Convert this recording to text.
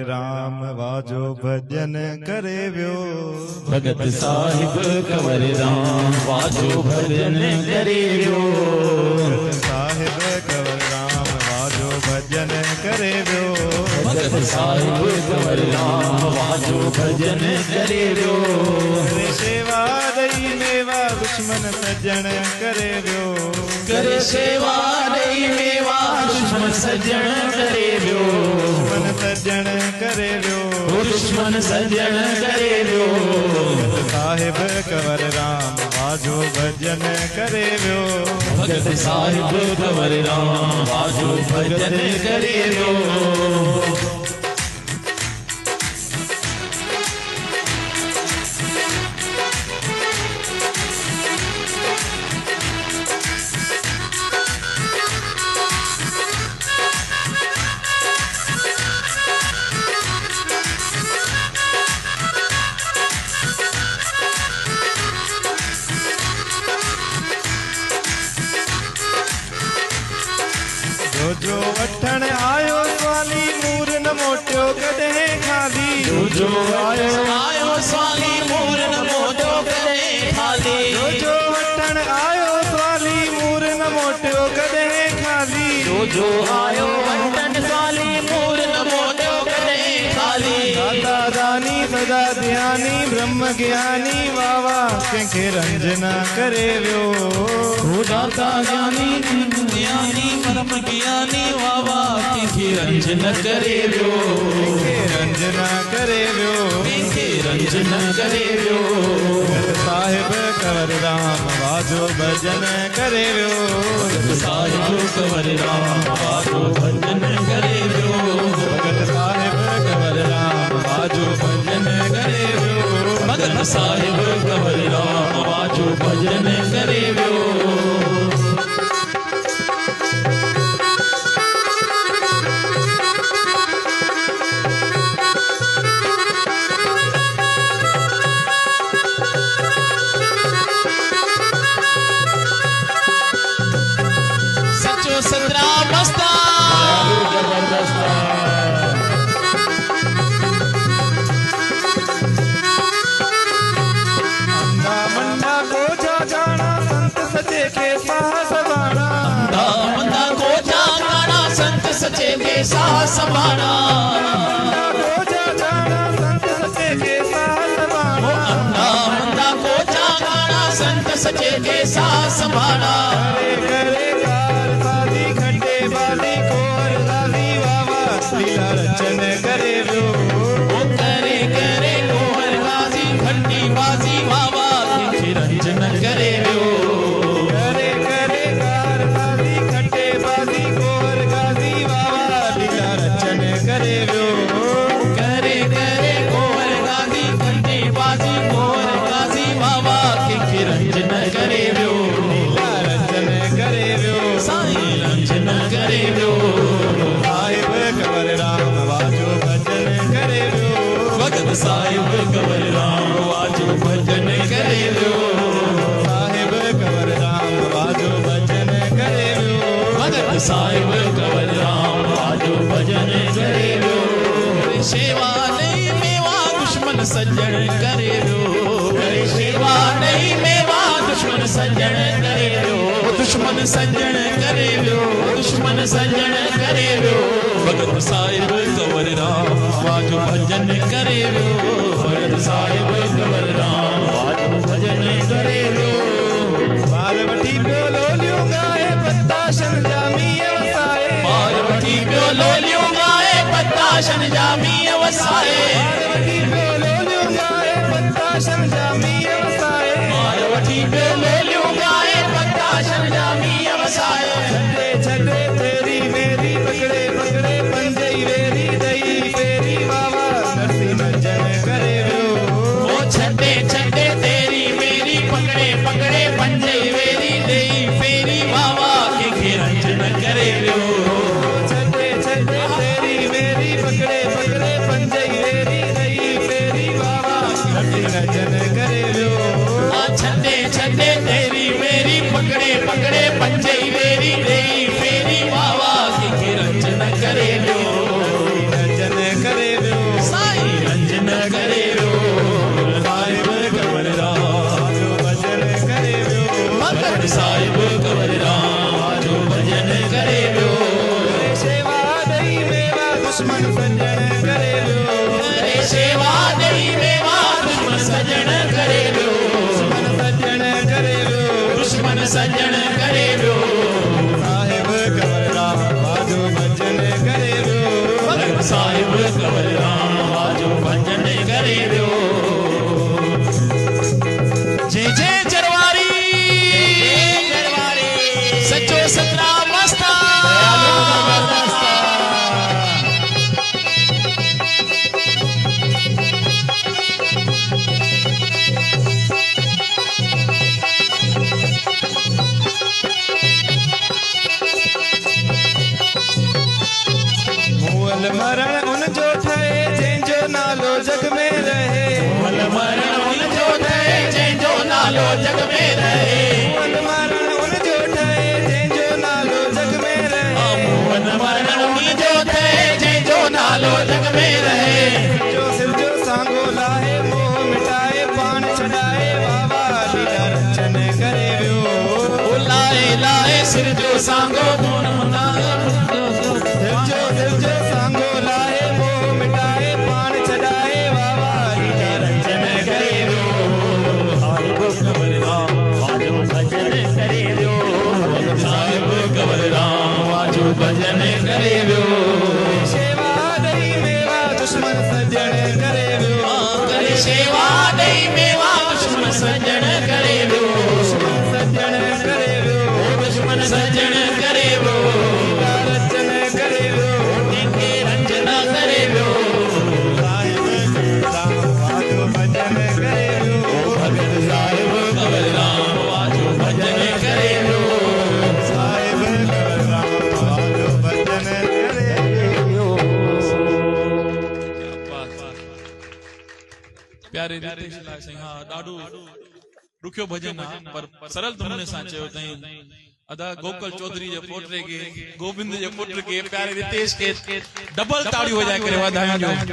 राम वाजो भजन करे व्यो। भगत साहिब कंवर राम वाजो भजन करे व्यो। भगत साहिब कंवर राम वाजो भजन करे व्यो। भगत साहिब कंवर राम वाजो भजन करे व्यो। करे सेवा दई मेवा दुश्मन सज्जन करे व्यो। करे सेवा दई मेवा दुश्मन सज्जन करे व्यो। दुश्मन सज्जन करे व्यो। दुश्मन सज्जन करे व्यो। भगत साहिब कंवर राम वाजो भजन करे व्यो। भगत साहिब कंवर राम वाजो भजन करे व्यो। जो वठण आयो स्वाली मूर न मोटियो कॾहिं खाली। जो आयो स्वाली मूर न मोटियो कॾहिं खाली। जो वठण आयो स्वाली मूर न मोटियो कॾहिं खाली। जो आयो वठण स्वाली मूर न मोटियो कॾहिं खाली। दादा दानी सदा ध्यानी ब्रह्म ज्ञानी वावा कंहिंखे रंजना करे वियो। दाता ज्ञानी ज्ञानी ब्रह्म ज्ञानी वावा कंहिंखे रंजना करे वियो। कंहिंखे रंजना करे वियो। कंहिंखे रंजना करे वियो। भगत साहिब कंवर राम वाजो भजन करे वियो। भगत साहिब कंवर राम वाजो भजन करे वियो। भगत साहिब कंवर राम वाजो भजन करे वियो। भगत साहिब कंवर राम वाजो भजन करे वियो। सचो सतरा मस्ता अंधा मंडा गोजा जाना संत सचे के साहस बाणा। मंदा को जाना संत सचे के साहस बाणा। गोजा जाना संत सचे के साहस बाणा। मंदा को जाना संत सचे के साहस बाणा। करे कार साधी खंडे बाली कोर लाली वावा लीला रचन करे वियो। करे करे कोहर गाजी खंडी बाजी वावा कंहिंखे रंजन करे वियो। करे करे कार साधी खंडे बाली कोर गाजी वावा लीला रचन करे वियो। करे करे कोहर गाजी खंडी बाजी कोहर गाजी वावा कंहिंखे रंजन करे वियो। लीला रचन करे वियो। साईं रंजन करे वियो। साहिब कंवर राम वाजो भजन करे वियो। भगत साहिब कंवर राम वाजो भजन करे वियो। साहिब कंवर राम वाजो भजन करे वियो। भगत साहिब कंवर राम वाजो भजन करे वियो। सेवा नहीं मेवा दुश्मन सज्जन करे वियो। करे सेवा नहीं मेवा दुश्मन सज्जन करे वियो। दुश्मन सज्जन करे वियो। दुश्मन सज्जन करे वियो। भगत साहिब कंवर राम वाजो भजन करे वियो। भगत साहिब कंवर राम वाजो भजन करे वियो। पार्वती पियो लोलियो गाए पत्ताशन जामी वसाए। पार्वती पियो लोलियो गाए पत्ताशन जामी वसाए। पार्वती पियो लोलियो गाए पत्ताशन जामी वसाए। पार्वती पियो लोलियो गाए पत्ताशन जामी वसाए। छड़े छड़े तेरी मेरी पकड़े पकड़े पंजई वेरी दई फेरी वावा नरसी मंजन करे वियो। ओ छड़े छड़े तेरी मेरी पकड़े पकड़े पंजई वेरी दई फेरी वावा कंहिंखे रंजन करे वियो। छड़े छड़े तेरी मेरी पकड़े पकड़े पंजई वेरी दई फेरी वावा नरसी मंजन करे वियो। छड़े छड़े तेरी मेरी पकड़े पकड़े पंजई वेरी दई फेरी कंवरराम आजो भजन करे वियो। जय जय जरवारी सचो सतराम मस्ता मूल मरण उन जो ठहे जंहिंजो नालो जग में रहे। मूल मरण उन जो ठहे जंहिंजो नालो जग में रहे। मूल मरण उन जो ठहे जंहिंजो नालो जग में रहे। मूल मरण उन जो ठहे जंहिंजो नालो जग में रहे। जो सिर जो सांगो लाहे मोह मिटाए पाण छॾाए बाबा लीला रचन करे वियो। लाए लाए सिर जो सांगो गुण दिल जो सांगो लाहे मोह मिटाए पाण छॾाए बाबा लीला रचन करे वियो। साहिब कंवरराम आजो भजन करे वियो। शेवा ॾेई मेवा दुश्मन सजण करे वियो। करे शेवा ॾेई मेवा दुश्मन सजण करे वियो। सजण करे वियो। दुश्मन सजण करे वियो। लीला रचन करे वियो। कंहिंखे रंजन करे वियो। भगत साहिब कंवरराम आजो भजन करे वियो। प्यारे रितेश लाल सिंह ॾाढो ॾुखियो भजन आहे पर सरल नमूने सां चयो अथई। अदा गोकुल चौधरी जे पोटे खे गोविंद जे पुट खे प्यारे रितेश खे डबल ताड़ियूं वॼाए करे वधाइजो।